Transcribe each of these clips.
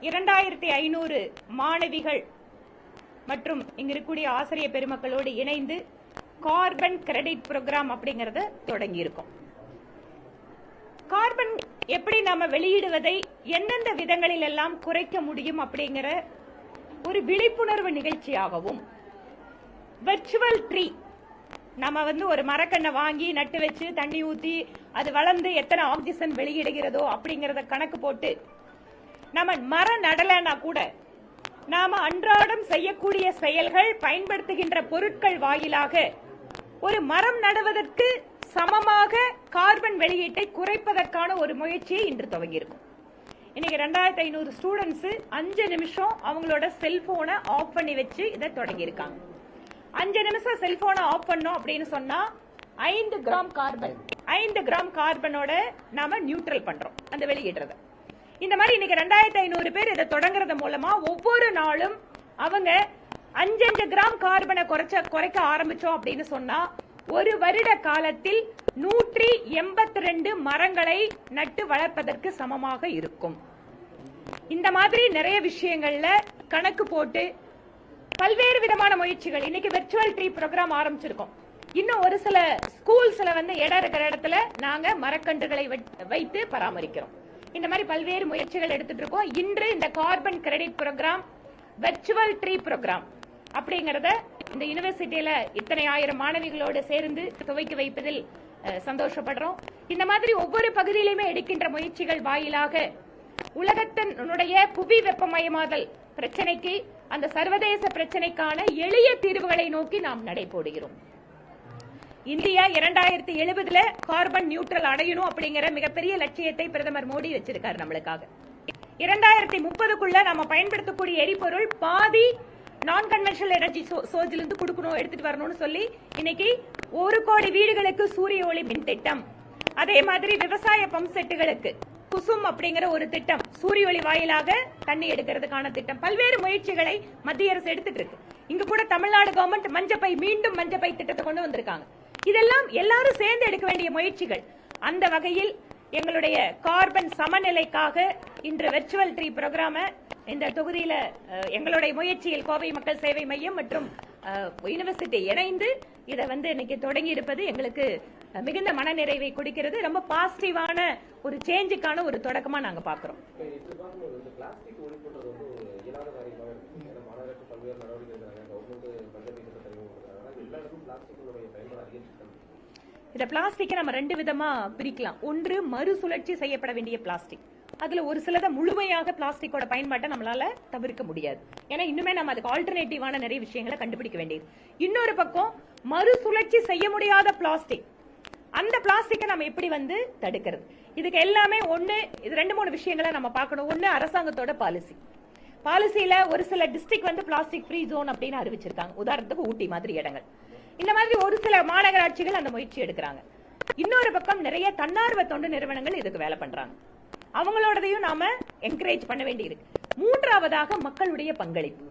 2500 மாணவிகள் மற்றும் இங்க இருக்கக்கூடிய ஆசிரியர் பெருமக்களோடு இணைந்து கார்பன் கிரெடிட் புரோகிராம் அப்படிங்கறத தொடங்கி இருக்கோம். கார்பன் எப்படி நாம வெளியிடுவதை எந்தெந்த விதங்களில் எல்லாம் குறைக்க முடியும் அப்படிங்கிற ஒரு விழிப்புணர்வு நிகழ்ச்சியாகவும், வெர்ச்சுவல் ட்ரீ நம்ம ஒரு மரக்கண்ணை வாங்கி நட்டு வச்சு தண்ணி ஊத்தி அது வளர்ந்து எத்தனை ஆக்சிஜன் வெளியிடுகிறதோ அப்படிங்கறத கணக்கு போட்டு நம்ம மரம் நடலனா கூட நாம அன்றாடம் செய்யக்கூடிய செயல்கள், பயன்படுத்துகின்ற பொருட்கள் வாயிலாக ஒரு மரம் நடுவதற்கு சமமாக கார்பன் வெளியீட்டை குறைப்பதற்கான ஒரு முயற்சியை இன்று துவங்கியிருக்கும். இன்னைக்கு 2500 ஸ்டூடெண்ட்ஸ் 5 நிமிஷம் அவங்களோட செல்போனை ஆஃப் பண்ணி வச்சு இதை தொடங்கியிருக்காங்க. 5 நிமிஷம் செல்போனை ஆஃப் பண்ணோம் அப்படின்னு சொன்னா 5 கிராம் கார்பனோட நாம நியூட்ரல் பண்றோம் அந்த வெளியிடுறத. இந்த மாதிரி இன்னைக்கு 2500 பேர் இதை தொடங்குறது மூலமா ஒவ்வொரு நாளும் அவங்க 5 கிராம் கார்பனை குறைக்க ஆரம்பிச்சோம் அப்படின்னு சொன்னா ஒரு வருட காலத்தில் 182 மரங்களை நட்டு வளர்ப்பதற்கு சமமாக இருக்கும். இந்த மாதிரி நிறைய விஷயங்கள்ல கணக்கு போட்டு பல்வேறு விதமான முயற்சிகள். இன்னைக்கு வெர்ச்சுவல் ட்ரீ புரோகிராம் ஆரம்பிச்சிருக்கோம். இன்னும் ஒரு சில ஸ்கூல்ஸ்ல இடம் இருக்கிற இடத்துல நாங்க மரக்கன்றுகளை வைத்து பராமரிக்கிறோம். இந்த மாதிரி பல்வேறு முயற்சிகள் எடுத்துட்டு இருக்கோம். இன்று இந்த carbon credit program, virtual tree program அப்படிங்கறத இந்த யுனிவர்சிட்டியில இத்தனை ஆயிரம் மாணவிகளோடு சேர்ந்து துவக்கி வைப்பதில் சந்தோஷப்படுறோம். இந்த மாதிரி ஒவ்வொரு பகுதியிலுமே எடுக்கின்ற முயற்சிகள் வாயிலாக உலகத்தினுடைய புவி வெப்பமயமாதல் பிரச்சனைக்கு, அந்த சர்வதேச பிரச்சனைக்கான எளிய தீர்வுகளை நோக்கி நாம் நடைபோடுகிறோம். இந்தியா 2070 கார்பன் நியூட்ரல் அடையணும் அப்படிங்கிற மிகப்பெரிய லட்சியத்தை பிரதமர் மோடி வச்சிருக்காரு நம்மளுக்காக. 2030க்குள்ள நம்ம பயன்படுத்தக்கூடிய எரிபொருள் பாதி நான் கன்வென்ஷனல் எனர்ஜி சோர்ஸ்ல இருந்து கொடுக்கணும், எடுத்துட்டு வரணும்னு சொல்லி இன்னைக்கு 1 கோடி வீடுகளுக்கு சூரிய ஒளி மின் திட்டம், அதே மாதிரி விவசாய பம்ப் செட்டுகளுக்கு குசும் அப்படிங்கிற ஒரு திட்டம், சூரிய ஒளி வாயிலாக தண்ணி எடுக்கிறதுக்கான திட்டம், பல்வேறு முயற்சிகளை மத்திய அரசு எடுத்துட்டு இருக்கு. இங்க கூட தமிழ்நாடு கவர்மெண்ட் மீண்டும் மஞ்சப்பை திட்டத்தை கொண்டு வந்திருக்காங்க. இதெல்லாம் எல்லாரும் சேர்ந்து எடுக்க வேண்டிய முயற்சிகள். அந்த வகையில் எங்களுடைய கார்பன் சமநிலைக்காக இன்று வெர்ச்சுவல் ட்ரீ புரோகிராம இந்த தொகுதியில எங்களுடைய முயற்சியில் கோவை மக்கள் சேவை மையம் மற்றும் யூனிவர்சிட்டி இணைந்து இதை இன்னைக்கு தொடங்கி இருப்பது எங்களுக்கு மிகுந்த மனநிறைவை கொடுக்கிறது. ரொம்ப பாசிட்டிவான ஒரு சேஞ்சுக்கான ஒரு தொடக்கமா நாங்க பாக்குறோம். இந்த பிளாஸ்டிக்கை நம்ம 2 விதமா பிரிக்கலாம். ஒன்று மறுசுழற்சி செய்யப்பட வேண்டிய பிளாஸ்டிக். அதுல ஒரு சிலத முழுமையாக பிளாஸ்டிக்கோட பயன்பாட்டை நம்மளால தவிர்க்க முடியாது. ஏன்னா இன்னுமே நம்ம அதுக்கு ஆல்டர்னேட்டிவான நிறைய விஷயங்களை கண்டுபிடிக்க வேண்டியது. இன்னொரு பக்கம் மறுசுழற்சி செய்ய முடியாத பிளாஸ்டிக், அந்த பிளாஸ்டிக்கை நம்ம எப்படி தடுக்கிறது? இதுக்கு எல்லாமே இது 2-3 விஷயங்களை நம்ம பார்க்கணும். ஒண்ணு, அரசாங்கத்தோட பாலிசியில ஒரு சில டிஸ்ட்ரிக்ட் பிளாஸ்டிக் ஃப்ரீ ஜோன் அப்படின்னு அறிவிச்சிருக்காங்க. உதாரணத்துக்கு ஊட்டி மாதிரி இடங்கள். இந்த மாதிரி ஒரு சில மாநகராட்சிகள் அந்த முயற்சி எடுக்கிறாங்க. இன்னொரு பக்கம் நிறைய தன்னார்வ தொண்டு நிறுவனங்கள் இதுக்கு வேலை பண்றாங்க. அவங்களோடதையும் நாம என்கரேஜ் பண்ண வேண்டியிருக்கு. மூன்றாவதாக மக்களுடைய பங்களிப்பு.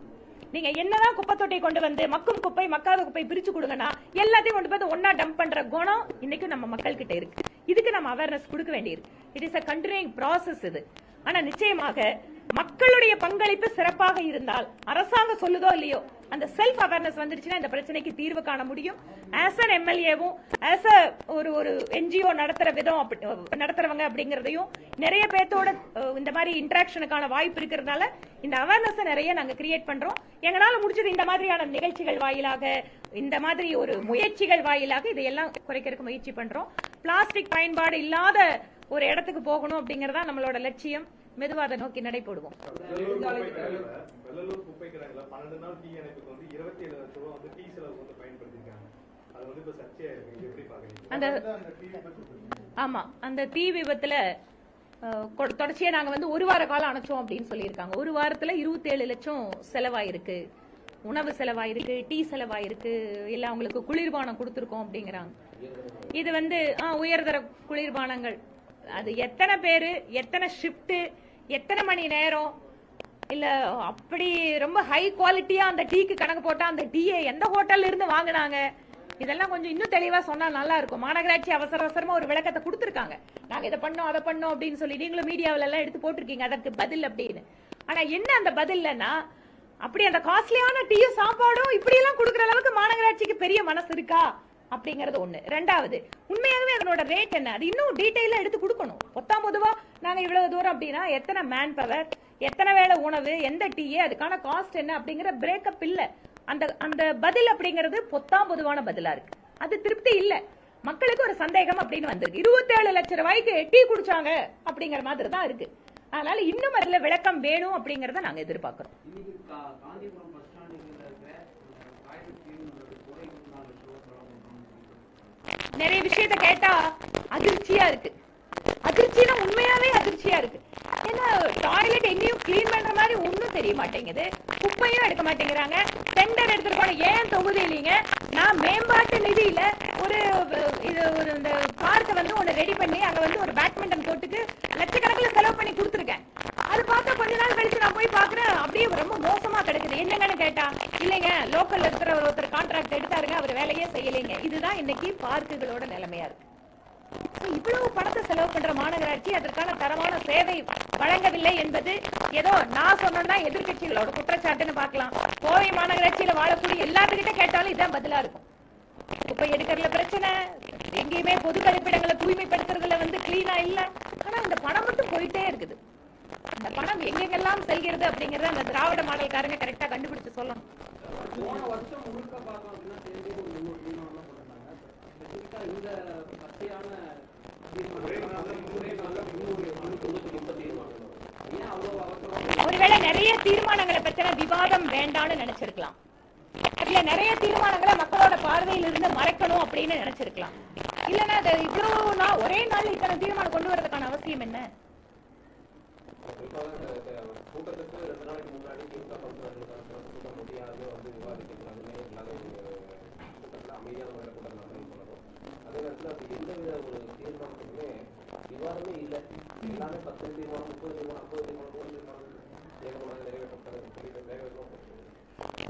நீங்க என்னதான் குப்பை தொட்டை கொண்டு மக்கும் குப்பை மக்காத குப்பை பிரிச்சு கொடுங்கன்னா எல்லாத்தையும் கொண்டு ஒன்னா டம்ப் பண்ற குணம் இன்னைக்கு நம்ம மக்கள் கிட்ட இருக்கு. இதுக்கு நம்ம அவேர்னஸ் கொடுக்க வேண்டியிருக்கு. It is a continuing process இது. ஆனா நிச்சயமாக மக்களுடைய பங்களிப்பு சிறப்பாக இருந்தால், அரசாங்கம் சொல்லுதோ இல்லையோ, அந்த செல்ஃப் அவேர்னஸ் வந்துருச்சுன்னா இந்த பிரச்சனைக்கு தீர்வு காண முடியும். ஆஸ் அன் எம்எல்ஏவும் ஆஸ் ஒரு என்ஜிஓ நடத்துறவங்க அப்படிங்கறதையும் நிறைய பேர்த்தோட இந்த மாதிரி இன்டராக்ஷனுக்கான வாய்ப்பு இருக்கிறதுனால இந்த அவேர்னஸ் நிறைய நாங்க கிரியேட் பண்றோம். எங்களால முடிச்சது இந்த மாதிரியான நிகழ்ச்சிகள் வாயிலாக, இந்த மாதிரி ஒரு முயற்சிகள் வாயிலாக இதையெல்லாம் குறைக்கிறதுக்கு முயற்சி பண்றோம். பிளாஸ்டிக் பயன்பாடு இல்லாத ஒரு இடத்துக்கு போகணும் அப்படிங்கறதா நம்மளோட லட்சியம். மெதுவா அதை நோக்கி நடைபோடுவோம். ஆமா, அந்த தீ விபத்துல தொடர்ச்சியா நாங்க 1 வார காலம் அணைச்சோம் அப்படின்னு சொல்லியிருக்காங்க. 1 வாரத்துல 27 லட்சம் செலவாயிருக்கு. உணவு செலவாயிருக்கு, டீ செலவாயிருக்கு, இல்ல அவங்களுக்கு குளிர்பானம் கொடுத்துருக்கோம் அப்படிங்கிறாங்க. இது உயர்தர குளிர்பானங்கள். அது எத்தனை பேரு, எத்தனை ஷிப்ட், எத்தனை மணி நேரம், இல்ல அப்படி ரொம்ப ஹை குவாலிட்டியா அந்த டீக்கு கணக்கு போட்டா அந்த டீயை எந்த ஹோட்டல்ல இருந்து வாங்கினாங்க, இதெல்லாம் கொஞ்சம் இன்னும் தெளிவா சொன்னா நல்லா இருக்கும். மாநகராட்சி அவசரமா ஒரு விளக்கத்தை கொடுத்திருக்காங்க. நாங்க இதை பண்ணோம் அதை பண்ணோம் அப்படின்னு சொல்லி நீங்களும் மீடியாவில எல்லாம் எடுத்து போட்டிருக்கீங்க அதற்கு பதில் அப்படின்னு. ஆனா என்ன அந்த பதில்லன்னா, அப்படி அந்த காஸ்ட்லியான டீயும் சாப்பாடும் இப்படி எல்லாம் கொடுக்குற அளவுக்கு மாநகராட்சிக்கு பெரிய மனசு இருக்கா அப்படிங்கறது ஒண்ணு. ரெண்டாவது, உண்மையாகவே அதனோட ரேட் என்ன, அது இன்னும் டீடைலா எடுத்து கொடுக்கணும். பொதுவா நாங்க இவ்வளவு தூரம் அப்படின்னா எத்தனை மேன் பவர், எத்தனை வேளை உணவு, எந்த டீயே, அதுக்கான காஸ்ட் என்ன அப்படிங்கிற பிரேக்கப் இல்ல. அந்த அந்த பதில் அப்படிங்கிறது பொதுவான பதிலா இருக்கு. அது திருப்தி இல்ல. மக்களுக்கு ஒரு சந்தேகம் அப்படின்னு வந்திருக்கு. 27 லட்சம் ரூபாய்க்கு டீ குடிச்சாங்க அப்படிங்கிற மாதிரி தான் இருக்கு. அதனால இன்னும் அதுல விளக்கம் வேணும் அப்படிங்கறத நாங்க எதிர்பார்க்கிறோம். நிறைய விஷயத்த கேட்டா அதிர்ச்சியா இருக்கு. அதிர்ச்சினா உண்மையாவே அதிர்ச்சியா இருக்கு. ஏன்னா டாய்லெட் எங்கேயும் கிளீன் பண்ற மாதிரி ஒன்னும் தெரிய மாட்டேங்குது. குப்பையும் எடுக்க மாட்டேங்கிறாங்க. டெண்டர் எடுத்துட்டு போன ஏன் தொகுதியிலீங்க நான் மேம்பாட்டு நிதியில ஒரு இந்த பார்க்க வந்து ஒன்னு ரெடி பண்ணி அங்க வந்து ஒரு பேட்மிண்டன் கோர்ட்டுக்கு லட்சக்கணக்கில் செலவு பண்ணி கொடுத்துருக்கேன். அது பார்த்தா கொஞ்ச நாள் கழிச்சு நான் போய் பாக்குறேன், அப்படியே ரொம்ப மோசமா கிடைக்குது. என்னங்கன்னு கேட்டா, இல்லைங்க லோக்கல் இருக்கிற ஒருத்தர் கான்ட்ராக்ட் எடுத்தாருங்க, அவர் வேலையே செய்யலைங்க. இதுதான் இன்னைக்கு பார்க்குகளோட நிலைமையா இருக்கு. இவ்வளவு பணத்தை செலவு பண்ற மாநகராட்சி அதற்கான தரமான சேவை வழங்கவில்லை என்பது ஏதோ நான் சொன்னா எதிர்கட்சிகளோட குற்றச்சாட்டுன்னு பார்க்கலாம். கோவை மாநகராட்சியில வாழக்கூடிய எல்லாத்துக்கிட்ட கேட்டாலும் இதான் பதிலா இருக்கும். குப்பை எடுக்கிறதுல பிரச்சனை, எங்கேயுமே பொது கழிப்பிடங்களை தூய்மைப்படுத்துறதுல வந்து கிளீனா இல்ல. ஆனா இந்த பணம் மட்டும் போயிட்டே இருக்குது. இந்த பணம் எங்கெங்கெல்லாம் செல்கிறது அப்படிங்கறத அந்த திராவிட மாடல்காரங்க கரெக்டா கண்டுபிடிச்சு சொல்லணும். ஒருவேளை நிறைய தீர்மானங்களை பத்தின விவாதம் வேண்டாம்னு நினைச்சிருக்கலாம். அதுல நிறைய தீர்மானங்களை மக்களோட பார்வையில் இருந்து மறைக்கணும் அப்படின்னு நினைச்சிருக்கலாம். இல்லன்னா இவ்வளவு ஒரே நாள் இத்தனை தீர்மானம் கொண்டு வரதுக்கான அவசியம் என்ன?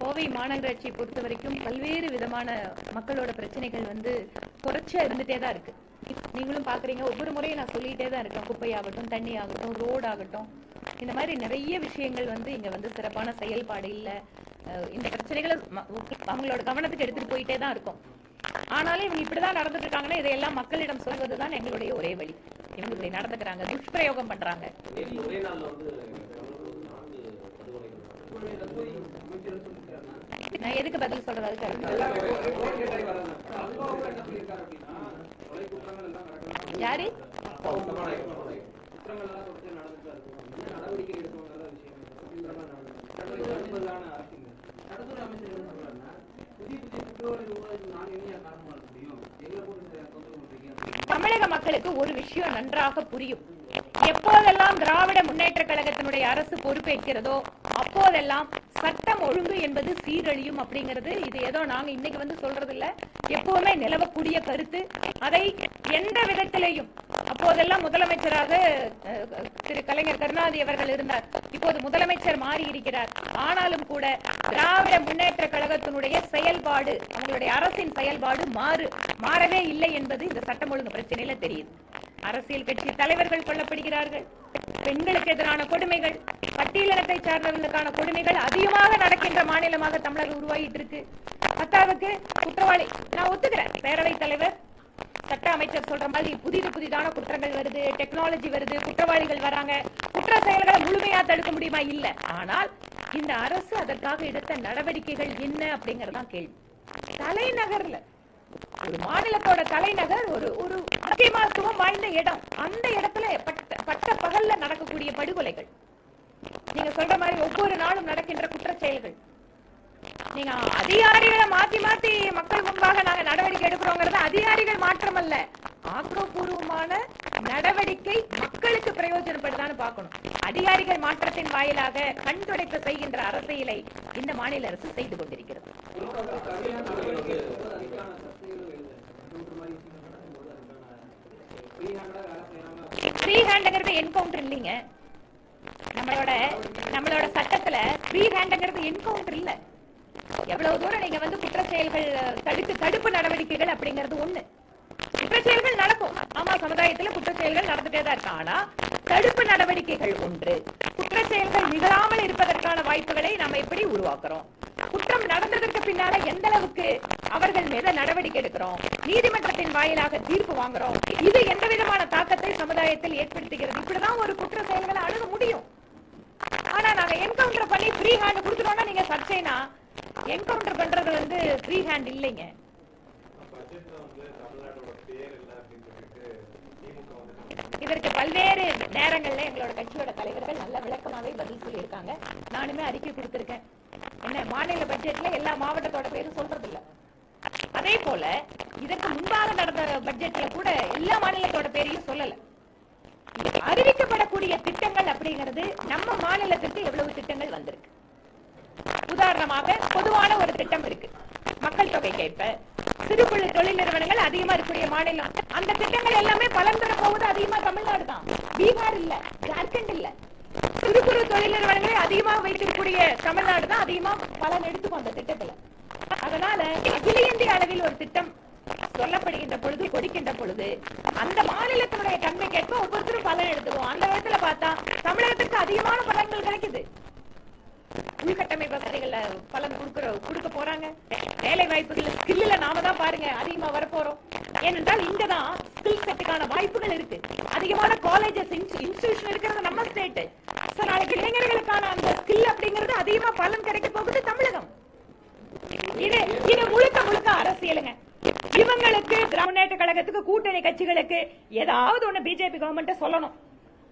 கோவை மாநகராட்சியை பொறுத்த வரைக்கும் பல்வேறு விதமான மக்களோட பிரச்சனைகள் வந்து குறைச்சா இருந்துட்டே தான் இருக்கு. நீங்களும் பாக்குறீங்க, ஒவ்வொரு முறையும் நான் சொல்லிட்டே தான் இருக்கேன். குப்பையாகட்டும், தண்ணி ஆகட்டும், ரோடு ஆகட்டும், இந்த மாதிரி நிறைய விஷயங்கள் வந்து இங்க வந்து சிறப்பான செயல்பாடு இல்ல. இந்த பிரச்சனைகளை அவங்களோட கவனத்துக்கு எடுத்துட்டு போயிட்டே தான் இருக்கும். ஆனாலும் இவங்க இப்படிதான் நடந்துட்டு இருக்காங்கன்னா இதையெல்லாம் மக்களிடம் சொல்வதுதான் எங்களுடைய ஒரே வழி. இவங்க இப்படி நடந்துக்கிறாங்க, துஷ்பிரயோகம் பண்றாங்க. நான் எதுக்கு பதில் சொல்றது? யாரு தமிழக மக்களுக்கு ஒரு விஷயம் நன்றாக புரியும். எப்போதெல்லாம் திராவிட முன்னேற்ற கழகத்தினுடைய அரசு பொறுப்பேற்கிறதோ அப்போதெல்லாம் சட்டம் ஒழுங்கு என்பது சீரழியும் அப்படிங்கிறது இது ஏதோ நாங்க இன்னைக்கு வந்து சொல்றது இல்ல, எப்பவுமே நிலவக்கூடிய கருத்து. அதை எந்த விதத்திலையும் அப்போதெல்லாம் முதலமைச்சராக திரு கலைஞர் கருணாநிதி அவர்கள் இருந்தார். இப்போது முதலமைச்சர் மாறி இருக்கிறார். ஆனாலும் கூட திராவிட முன்னேற்ற கழகத்தினுடைய செயல்பாடு, அவங்களுடைய அரசின் செயல்பாடு மாறவே இல்லை என்பது இந்த சட்டம் ஒழுங்கு பிரச்சனையில தெரியுது. அரசியல் கட்சி தலைவர்கள் கொல்லப்படுகிறார்கள், பெண்களுக்கு எதிரான கொடுமைகள், பட்டியலினத்தை சார்ந்தவர்களுக்கான கொடுமைகள் அதிகமாக நடக்கின்ற மாநிலமாக தமிழகம் உருவாகிட்டு இருக்கு. பத்தாவதுக்கு குற்றவாளி, நான் ஒத்துக்கிறேன், பேரவைத் தலைவர் சட்ட அமைச்சர் சொல்ற மாதிரி புதிதான குற்றங்கள் வருது, டெக்னாலஜி வருது, குற்றவாளிகள் வராங்க. குற்ற செயல்களை முழுமையா தடுக்க முடியுமா? இல்ல. ஆனால் இந்த அரசு அதற்காக எடுத்த நடவடிக்கைகள் என்ன அப்படிங்கறதான் கேள்வி. தலைநகர்ல ஒரு மாநிலத்தோட தலைநகர் ஒரு முக்கியத்துவம் வாய்ந்த இடம். அந்த இடத்துல பட்ட பகல்ல நடக்கக்கூடிய படுகொலைகள், நீங்க சொல்ற மாதிரி ஒவ்வொரு நாளும் நடக்கின்ற குற்ற செயல்கள், நீங்க அதிகாரிகளை மாத்தி மக்கள் முன்பாக நாங்க நடவடிக்கை எடுக்கிறோங்கிறது அதிகாரிகள் மாற்றம் அல்ல, ஆக்கப்பூர்வமான நடவடிக்கை மக்களுக்கு பிரயோஜனப்படுதான்னு பார்க்கணும். அதிகாரிகள் மாற்றத்தின் வாயிலாக கண் துடைக்க செய்கின்ற அரசியலை இந்த மாநில அரசு செய்து கொண்டிருக்கிறது. ஃப்ரீ ஹேண்ட்ங்கிறது என்கவுண்டர் இல்லைங்க. நம்மளோட சட்டத்துல ஃப்ரீ ஹேண்ட்ங்கிறது என்கவுண்டர் இல்ல. எவ்வளவு தூரம் நீங்க வந்து குற்ற செயல்கள் தடுப்பு நடவடிக்கைகள் அப்படிங்கிறது ஒண்ணு. குற்ற செயல்கள் நடக்கும், ஆமா, சமுதாயத்துல குற்ற செயல்கள் நடந்துட்டே தான் இருக்கு. ஆனா தடுப்பு நடவடிக்கைகள் ஒன்று. குற்ற செயல்கள் நிகழாமல் இருப்பதற்கான வாய்ப்புகளை நாம் எப்படி உருவாக்குறோம், குற்றம் நடந்ததற்கு பின்னால எந்த அளவுக்கு அவர்கள் மீது நடவடிக்கை எடுக்கிறோம், நீதிமன்றத்தின் வாயிலாக தீர்ப்பு வாங்குறோம், இது எந்த விதமான தாக்கத்தை சமுதாயத்தில் ஏற்படுத்துகிறது. இப்படிதான் ஒரு குற்ற செயல்களை அணுக முடியும். ஆனா நாங்க என்கவுண்டர் பண்ணி ஃப்ரீ ஹேண்ட் கொடுத்துட்டோம்னா நீங்க சர்ச்சைனா, என்கவுண்டர் பண்றது ஃப்ரீ ஹேண்ட் இல்லைங்க. இதற்கு பல்வேறு நேரங்கள்ல எங்களோட கட்சியோட தலைவர்கள் நல்ல விளக்கமாவே பதில் சொல்லியிருக்காங்க. நானுமே அறிக்கை கொடுத்திருக்கேன். என்ன மாநில பட்ஜெட்ல எல்லா மாவட்டத்தோட பேரும் சொல்றது இல்ல. அதே போல இதற்கு முன்பாக நடந்த பட்ஜெட்ல கூட எல்லா மாநிலத்தோட பேரையும் சொல்லல. அறிவிக்கப்படக்கூடிய திட்டங்கள் அப்படிங்கிறது நம்ம மாநிலத்திற்கு எவ்வளவு திட்டங்கள் வந்திருக்கு. உதாரணமாக பொதுவான ஒரு திட்டம் இருக்கு, மக்கள் தொகை கேட்ப சிறு குறு தொழில் நிறுவனங்கள் அதிகமா இருக்கக்கூடிய மாநிலம். அந்த திட்டங்கள் எல்லாமே பலன் பெற போவது அதிகமா தமிழ்நாடு தான், பீகார் இல்ல, ஜார்க்கண்ட் இல்ல. சிறு குறு தொழில் நிறுவனங்களை அதிகமாக வைத்திருக்கக்கூடிய தமிழ்நாடு தான் அதிகமா பலன் எடுத்துக்கும் அந்த திட்டத்துல. அதனால அகில இந்திய அளவில் ஒரு திட்டம் சொல்லப்படுகின்ற பொழுது, கொடுக்கின்ற பொழுது அந்த மாநிலத்தினுடைய தன்மைக்கேற்ப ஒவ்வொருத்தரும் பலன் எடுத்துக்கும். அந்த விதத்துல பார்த்தா தமிழகத்திற்கு அதிகமான பலன்கள் கிடைக்குது. உள்கட்டமைப்பு வசதிகள்ல பலன் கொடுக்க போறாங்க. வேலை வாய்ப்புகள் ஸ்கில்ல நாம தான் பாருங்க அதிகமா வரப்போறோம். ஏனென்றால் இங்கதான் ஸ்கில் செட்டுக்கான வாய்ப்புகள் இருக்கு. அதிகமான காலேஜஸ் இன்ஸ்டிடியூஷன் இருக்கிறது நம்ம ஸ்டேட். நாளைக்கு இளைஞர்களுக்கான அந்த ஸ்கில் அப்படிங்கிறது அதிகமா பலன் கிடைக்க போகுது தமிழகம். இது முழுக்க முழுக்க அரசியலுங்க. இவங்களுக்கு முன்னேற்ற கழகத்துக்கு கூட்டணி கட்சிகளுக்கு ஏதாவது ஒண்ணு பிஜேபி கவர்மெண்ட் சொல்லணும்.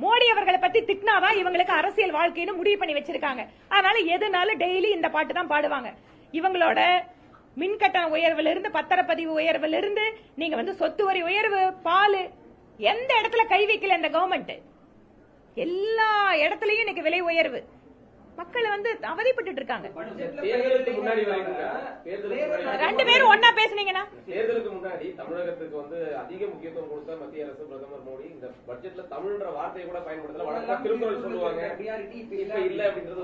மோடி அவர்களை பத்தி திட்டினாதான் இவங்களுக்கு அரசியல் வாழ்க்கைன்னு முடிவு பண்ணி வச்சிருக்காங்க. அதனால எதுனாலும் டெய்லி இந்த பாட்டு தான் பாடுவாங்க. இவங்களோட மின்கட்டண உயர்வுல இருந்து, பத்திரப்பதிவு உயர்வுல இருந்து, நீங்க சொத்து வரி உயர்வு, பால், எந்த இடத்துல கை வைக்கல இந்த கவர்மெண்ட். எல்லா இடத்துலயும் இன்னைக்கு விலை உயர்வு. மக்கள் அவதிப்பட்டு இருக்காங்க. ரெண்டு பேரும் ஒன்னா பேசுனீங்கன்னா தேர்தலுக்கு முன்னாடி தமிழகத்துக்கு அதிக முக்கியத்துவம் கொடுத்த மத்திய அரசு, பிரதமர் மோடி இந்த பட்ஜெட்ல தமிழ்ன்ற வார்த்தையை கூட பயன்படுத்தல. வழக்கமா திருக்குறள் சொல்லுவாங்க, இப்ப இல்ல அப்படின்றது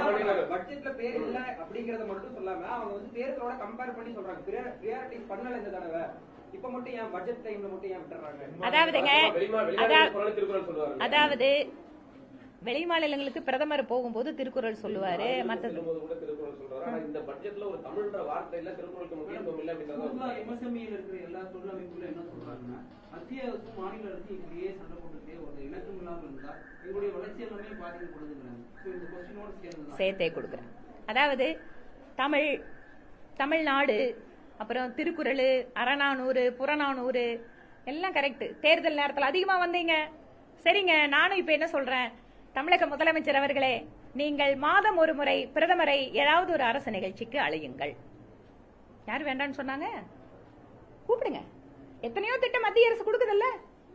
ஒரு பட்ஜெட்ல பேர் இல்ல அப்படிங்கறத மட்டும் சொல்லாம அவங்க தேர்தலோட கம்பேர் பண்ணி சொல்றாங்க. பிரியாரிட்டிஸ் பண்ணல இந்த தடவை, இப்ப மட்டும் ஏன் பட்ஜெட் டைம்ல மட்டும் ஏன் விட்டுறாங்க? அதாவது வெளி மாநிலங்களுக்கு பிரதமர் போகும்போது திருக்குறள் சொல்லுவாரு. இந்த பட்ஜெட்ல ஒரு தமிழ்ன்ற வார்த்தை இல்ல, திருக்குறளுக்கு முக்கியத்துவம் இல்ல அப்படிங்கறது எம்எஸ்எம்இல இருக்கிற எல்லா தொழில் அமைப்புகளும் என்ன சொல்றாங்கன்னா, மத்திய அரசு மாநில அரசு இப்படியே சண்டை போட்டுட்டே ஒரு இணக்கம் இல்லாம இருந்தா எங்களுடைய வளர்ச்சி எல்லாமே பாதிக்கப்படுதுங்கிறாங்க. இந்த கொஸ்டினோட சேர்த்தே கொடுக்குறேன். அதாவது தமிழ்நாடு, அப்புறம் திருக்குறள், அறநானூறு, புறநானூறு எல்லாம் கரெக்ட். தேர்தல் நேரத்தில் அதிகமா வந்தீங்க. சரிங்க, நானும் இப்ப என்ன சொல்றேன், தமிழக முதலமைச்சர் அவர்களே, நீங்கள் மாதம் ஒரு முறை பிரதமரை ஏதாவது ஒரு அரசு நிகழ்ச்சிக்கு அழையுங்கள். யார் வேண்டான்னு சொன்னாங்க? கூப்பிடுங்க. எத்தனையோ திட்டம் மத்திய அரசு கொடுக்குதுல்ல,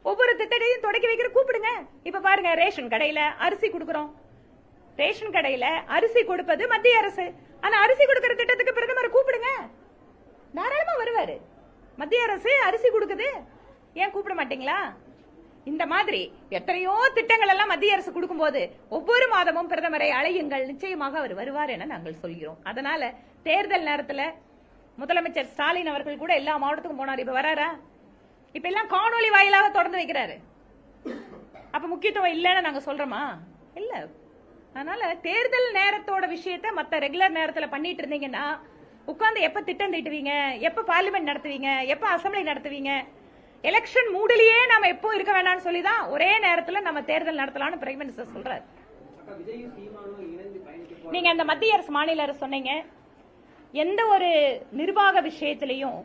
ஒவ்வொரு திட்டத்தையும் தொடக்கி வைக்கிற கூப்பிடுங்க. இப்ப பாருங்க, ரேஷன் கடையில அரிசி கொடுக்கறோம். ரேஷன் கடையில அரிசி கொடுப்பது மத்திய அரசு. ஆனா அரிசி கொடுக்கிற திட்டத்துக்கு பிரதமர் கூப்பிடுங்க, தாராளமா வருவாரு. மத்திய அரசு அரிசி கொடுக்குது, ஏன் கூப்பிட மாட்டீங்களா? இந்த மாதிரி எத்தனையோ திட்டங்கள் எல்லாம் மத்திய அரசு கொடுக்கும் போது ஒவ்வொரு மாதமும் பிரதமரை அழையுங்கள், நிச்சயமாக அவர் வருவார் என நாங்கள் சொல்கிறோம். அதனால தேர்தல் நேரத்தில் முதலமைச்சர் ஸ்டாலின் அவர்கள் கூட எல்லா மாவட்டத்துக்கும் போனார். இப்ப வராரா? இப்ப எல்லாம் காணொலி வாயிலாக தொடர்ந்து வைக்கிறாரு. அப்ப முக்கியத்துவம் இல்லைன்னு நாங்க சொல்றோமா? இல்ல. அதனால தேர்தல் நேரத்தோட விஷயத்த மத்த ரெகுலர் நேரத்துல பண்ணிட்டு இருந்தீங்கன்னா உட்கார்ந்து எப்ப திட்டம் தீட்டுவீங்க, எப்ப பார்லிமெண்ட் நடத்துவீங்க, எப்ப அசம்பிளி நடத்துவீங்க? எலெக்ஷன் மூடிலேயே நாம எப்போ இருக்க வேண்டாம்னு சொல்லிதான் ஒரே நேரத்துல நம்ம தேர்தல் நடத்தலாம்னு பிரைம் மினிஸ்டர் சொல்றாரு. நீங்க அந்த மத்திய அரசு, மாநில அரசு சொன்னீங்க, எந்த ஒரு நிர்வாக விஷயத்திலையும்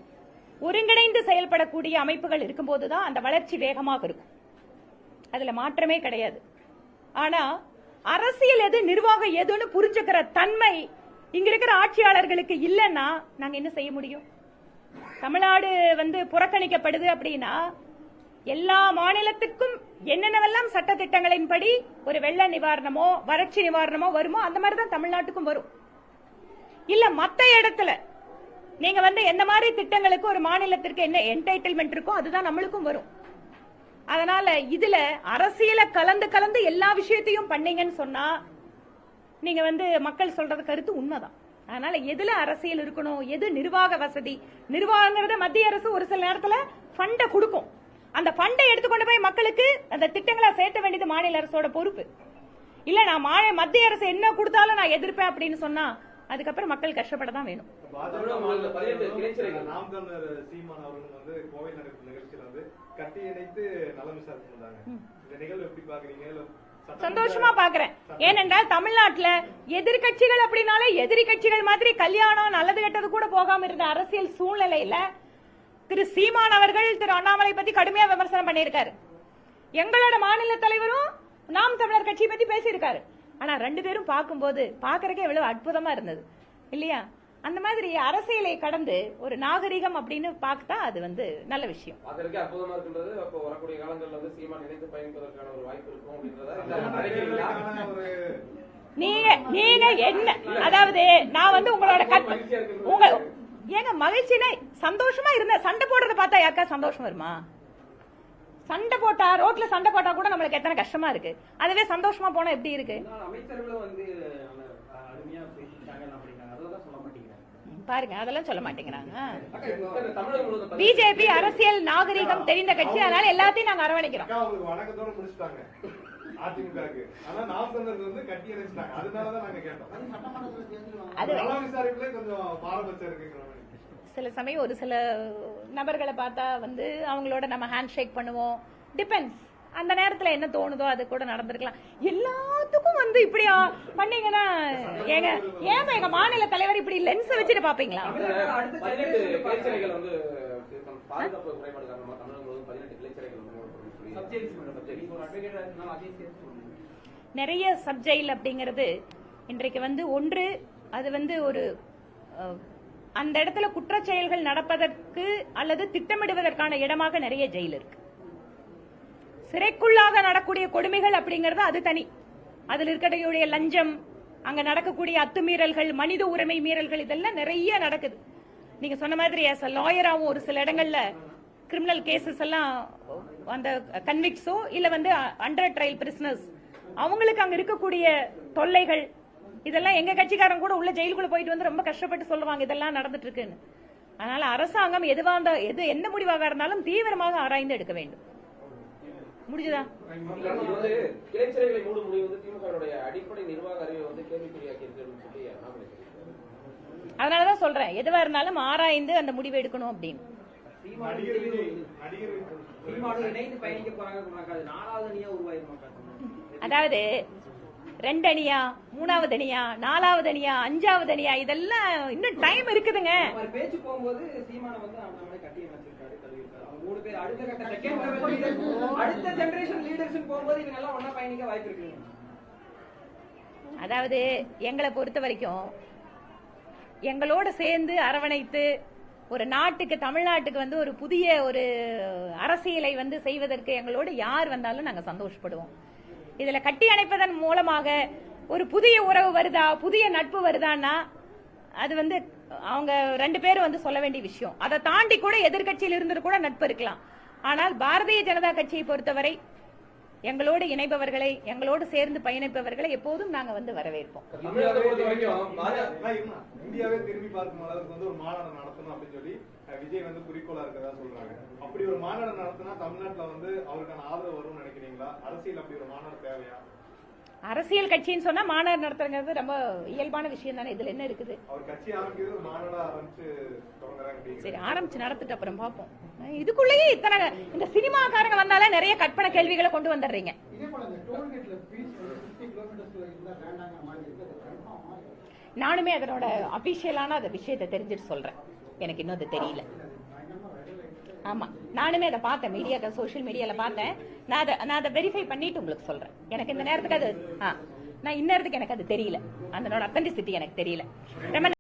ஒருங்கிணைந்து செயல்படக்கூடிய அமைப்புகள் இருக்கும்போதுதான் அந்த வளர்ச்சி வேகமாக இருக்கும். அதுல மாற்றமே கிடையாது. ஆனா அரசியல் எது, நிர்வாகம் எதுன்னு புரிஞ்சுக்கிற தன்மை இங்க இருக்கிற ஆட்சியாளர்களுக்கு இல்லைன்னா நாங்க என்ன செய்ய முடியும்? தமிழ்நாடு புறக்கணிக்கப்படுது அப்படின்னா எல்லா மாநிலத்துக்கும் என்னென்னவெல்லாம் சட்ட திட்டங்களின்படி ஒரு வெள்ள நிவாரணமோ வறட்சி நிவாரணமோ வருமோ அந்த மாதிரி தான் தமிழ்நாட்டுக்கும் வரும். இல்ல மத்த இடத்துல நீங்க எந்த மாதிரி திட்டங்களுக்கு ஒரு மாநிலத்திற்கு என்ன என்டைட்டில்மெண்ட் இருக்கோ அதுதான் நம்மளுக்கும் வரும். அதனால இதுல அரசியல கலந்து எல்லா விஷயத்தையும் பண்ணீங்கன்னு சொன்னா நீங்க மக்கள் சொல்றது கருத்து உண்மைதான். அதனால எதுல அரசியல் இருக்கணும், எது நிர்வாக வசதி, நிர்வாகங்கிறத மத்திய அரசு ஒரு சில நேரத்துல ஃபண்ட கொடுக்கும். அந்த ஃபண்டை எடுத்துக்கொண்டு போய் மக்களுக்கு அந்த திட்டங்களா சேர்த்த வேண்டியது மாநில அரசோட பொறுப்பு. இல்ல நான் மத்திய அரசு என்ன கொடுத்தாலும் நான் எதிர்ப்பேன் அப்படின்னு சொன்னா அதுக்கப்புறம் மக்கள் கஷ்டப்பட தான் வேணும். நாம் தமிழர் சீமான் அவர்கள் வந்து கோவை நடக்கும் நிகழ்ச்சியில வந்து கட்டி இணைத்து நலம் விசாரிச்சிருந்தாங்க. இந்த நிகழ்வு எப்படி பாக்குறீங்க? சந்தோஷமா பாக்குறேன். ஏனென்றால் தமிழ்நாட்டுல எதிர்கட்சிகள் அப்படின்னாலே எதிரி கட்சிகள் மாதிரி கல்யாணம் நல்லது கெட்டது கூட போகாம இருந்த அரசியல் சூழ்நிலையில திரு சீமான் அவர்கள் திரு அண்ணாமலை பத்தி கடுமையா விமர்சனம் பண்ணியிருக்காரு. எங்களோட மாநில தலைவரும் நாம் தமிழர் கட்சியை பத்தி பேசியிருக்காரு. ஆனா ரெண்டு பேரும் பார்க்கும்போது பாக்குறதுக்கே எவ்வளவு அற்புதமா இருந்தது இல்லையா? அந்த மாதிரி அரசியலை கடந்து ஒரு நாகரிகம் அப்படின்னு பார்த்தா அது வந்து நல்ல விஷயம். அதற்கு அற்புதமா இருக்கின்றது. அப்போ வரக்கூடிய காலங்களில் வந்து சீமான் நினைத்து பயணிப்பதற்கான ஒரு வாய்ப்பு இருக்கும் அப்படின்றத நீங்க என்ன, அதாவது நான் வந்து உங்களோட ஏங்க மகிழ்ச்சினா சந்தோஷமா இருந்த சண்டை போடுறத பார்த்தா யாருக்கா சந்தோஷம் வருமா? சண்டை போட்டா ரோட்ல சண்டை போட்டா கூட நம்மளுக்கு எத்தனை கஷ்டமா இருக்கு. அதுவே சந்தோஷமா போனா எப்படி இருக்கு? அமைச்சர்களும் வந்து அருமையா பேசிட்டாங்க அப்படிங்கிறாங்க. அதெல்லாம் சொல்ல மாட்டேங்கிறாங்க பாருங்க, அதெல்லாம் சொல்ல மாட்டேங்கிறாங்க. பிஜேபி அரசியல் நாகரிகம் தெரிந்த கட்சி, அதனால எல்லாத்தையும் நாங்க அரவணைக்கிறோம். வணக்கத்தோட முடிச்சிட்டாங்க அதிமுகவுக்கு. ஆனா நாம் தமிழர் வந்து கட்டி இணைச்சிட்டாங்க. அதனாலதான் நாங்க கேட்டோம். அது நல விசாரிப்புல கொஞ்சம் பாரபட்சம் இருக்குங்கிற மாதிரி. சில சமயம் ஒரு சில நபர்களை பார்த்தா வந்து அவங்களோட நம்ம ஹேண்ட் ஷேக் பண்ணுவோம். டிபெண்ட்ஸ், அந்த நேரத்துல என்ன தோணுதோ அது கூட நடந்திருக்கலாம். எல்லாத்துக்கும் வந்து இப்படி பண்ணீங்கன்னா ஏங்க ஏன் எங்க மாநில தலைவர் இப்படி லென்ஸ் வச்சுட்டு பாப்பீங்களா? நிறைய சப்ஜெயில் அப்படிங்கிறது இன்றைக்கு வந்து ஒன்று அது வந்து ஒரு அந்த இடத்துல குற்றச்செயல்கள் நடப்பதற்கு அல்லது திட்டமிடுவதற்கான இடமாக நிறைய ஜெயில் இருக்கு. சிறைக்குள்ளாக நடக்கூடிய கொடுமைகள் அப்படிங்கறது அது தனி. அதில் இருக்கக்கூடிய லஞ்சம், அங்க நடக்கக்கூடிய அத்துமீறல்கள், மனித உரிமை மீறல்கள், இதெல்லாம் நிறைய நடக்குது. நீங்க சொன்ன மாதிரி as a லாயராவும் ஒரு சில இடங்கள்ல கிரிமினல் கேசஸ் எல்லாம் அந்த கன்விக்ஸோ இல்ல வந்து அண்டர் ட்ரையல் பிரிசனர்ஸ் அவங்களுக்கு அங்க இருக்கக்கூடிய தொல்லைகள் இதெல்லாம் எங்க கட்சிக்காரங்க கூட உள்ள ஜெயிலுக்குள்ள போயிட்டு வந்து ரொம்ப கஷ்டப்பட்டு சொல்லுவாங்க இதெல்லாம் நடந்துட்டு இருக்குன்னு. அதனால அரசாங்கம் எது எந்த முடிவாக இருந்தாலும் தீவிரமாக ஆராய்ந்து எடுக்க வேண்டும். முடிஞ்சதா? கிளைச்சிறைகளை மூடும் முடிவு வந்து திமுகவுடைய அடிப்படை நிர்வாக அறிவை வந்து கேள்விக்குறியாக்கி இருக்குன்னு சொல்லி அதனாலதான் சொல்றேன் எதுவா இருந்தாலும் ஆராய்ந்து அந்த முடிவு எடுக்கணும் அப்படின்னு. அதாவது 2 அணியா, 3வது அணியா, 4வது அணியா, 5வது அணியா, இதெல்லாம் இன்னும் டைம் இருக்குதுங்க. பேச்சு போகும்போது சீமான வந்து நம்மளே கட்டி அமைச்சிருக்காரு, தள்ளியிருக்காரு. அவங்க 3 பேர் அடுத்த ஜெனரேஷன் லீடர்ஸ் போகும்போது இவங்க எல்லாம் ஒண்ணா பயணிக்க வாய்ப்பு இருக்குங்க. அதாவது எங்களை பொறுத்த வரைக்கும் எங்களோட சேர்ந்து அரவணைத்து ஒரு நாட்டுக்கு, தமிழ்நாட்டுக்கு வந்து ஒரு புதிய ஒரு அரசியலை வந்து செய்வதற்கு எங்களோட யார் வந்தாலும் நாங்க சந்தோஷப்படுவோம். இதுல கட்டி அணைப்பதன் மூலமாக ஒரு புதிய உறவு வருதா, புதிய நட்பு வருதான்னா அது வந்து அவங்க 2 பேரும் வந்து சொல்ல வேண்டிய விஷயம். அதை தாண்டி கூட எதிர்கட்சியில் இருந்து கூட நட்பு இருக்கலாம். ஆனால் பாரதிய ஜனதா கட்சியை பொறுத்தவரை எங்களோடு இணைப்பவர்களை, எங்களோடு சேர்ந்து பயணிப்பவர்களை எப்போதும் நாங்க வந்து வரவேற்போம். இந்தியாவே திரும்பி பார்க்கும் அளவுக்கு வந்து ஒரு மாநாடு நடத்தணும் அப்படின்னு சொல்லி விஜய் வந்து குறிக்கோளா இருக்கதா சொல்றாங்க. அப்படி ஒரு மாநாடு நடத்தினா தமிழ்நாட்டுல வந்து அவருக்கான ஆதரவு வரும்னு நினைக்கிறீங்களா? அரசியல் அப்படி ஒரு மாநாடு தேவையா? அரசியல் கட்சின்னு சொன்னா மாநாடு நடத்துறது ரொம்ப இயல்பான விஷயம் தானே. இதுல என்ன இருக்குது? அவர் கட்சி ஆரம்பிக்கிறது மாநாடா ஆரம்பிச்சு தொடங்குறாங்க. சரி, ஆரம்பிச்சு நடத்திட்டு அப்புறம் பாப்போம். இதுக்குள்ளேயே இத்தனை இந்த சினிமாக்காரங்க வந்தாலே நிறைய கற்பனை கேள்விகளை கொண்டு வந்துடுறீங்க. நானுமே அதனோட அபிஷியலான அந்த விஷயத்தை தெரிஞ்சுட்டு சொல்றேன். எனக்கு இன்னும் அது தெரியல. ஆமா, நானுமே அதை பார்த்தேன், மீடியா சோசியல் மீடியால பார்த்தேன். நான் அதை வெரிஃபை பண்ணிட்டு உங்களுக்கு சொல்றேன். எனக்கு இந்த நேரத்துக்கு அது நான் இந்நேரத்துக்கு எனக்கு அது தெரியல, அதனோட அத்தன்டிசிட்டி எனக்கு தெரியல. ரொம்ப